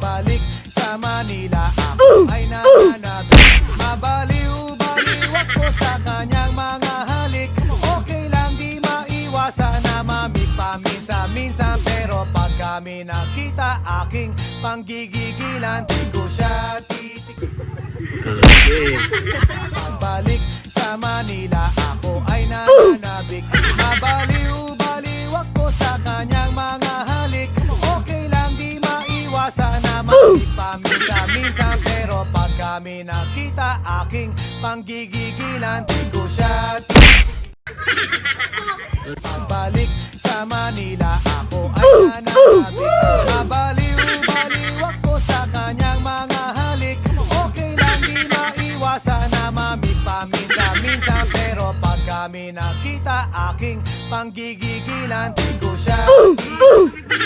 Balik sa Manila, ako ay nananabik. Mabaliw-baliw ako sa kanyang mga halik. Okay lang di maiwasan na mamiss paminsan-minsan, pero pag kami nakita, aking panggigigilan, di ko siya titig. Balik sa Manila, ako ay nananabik. Mabaliw-baliw ako sa kanyang mga halik. Okay lang di maiwasan na mamiss paminsan-minsan, pero pag kami nakita, aking panggigigilan, di ko siya titig. Balik sa Manila, ako ay nananabik. Mabaliw-baliw ako sa kanyang mga halik. Okay lang di maiwasan na mamiss paminsan-minsan, pero pag kami nakita, aking panggigigilan, di ko siya titig.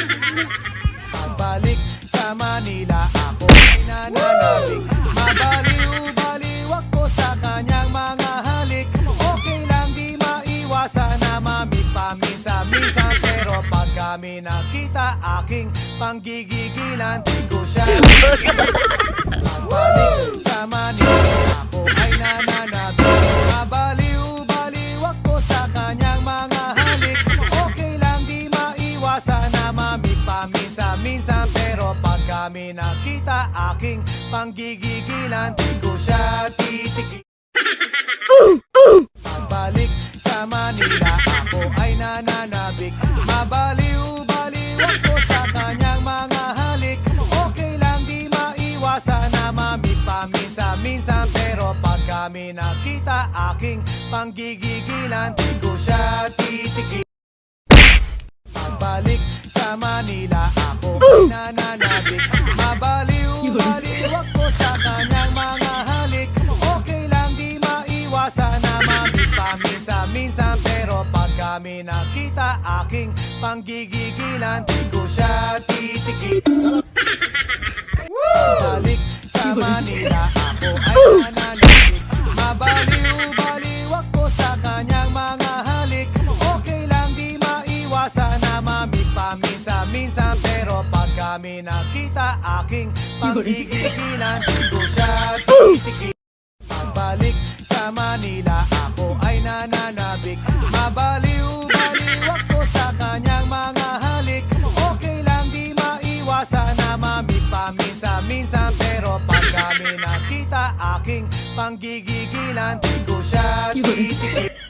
Balik sa Manila, ako ay nananabik. Mabaliw-baliw ako sa kanyang mga halik. Okay lang di maiwasan na mamiss paminsan-minsan, pero pag kami nakita, aking panggigigilan, di ko siya titig. Balik sa Manila, ako ay nananabik. Mabaliw-baliw ako sa kanyang mga halik. Okay lang di maiwasan na mamiss paminsan-minsan, pero pag kami nakita, aking panggigigilan, di ko siya titig. Balik sa Manila, ako ay nananabik. Mabaliw-baliw ako sa kanyang mga halik. Okay lang di maiwasan na mamiss paminsan-minsan, pero pag kami nakita, aking panggigigilan, di ko siya titig. Balik sa Manila, ako ay nananabik. Mabaliw-baliw ako sa kanyang mga halik. Okay lang di maiwasan na mamiss paminsan-minsan, pero pag kami nakita, aking panggigigilan, di ko siya titig. Balik sa Manila, ako ay nananabik. Mabaliw-baliw ako sa kanyang mga halik. Okay lang di maiwasan na mamiss paminsan-minsan, pero pag kami nakita, aking panggigigilan, di ko siya titig. Balik sa Manila, ako ay nananabik. Mabaliw-baliw ako sa kanyang mga halik. Okay lang di maiwasan na mamiss paminsan-minsan, pero pag kami nakita, aking panggigigilan, di ko siya titig.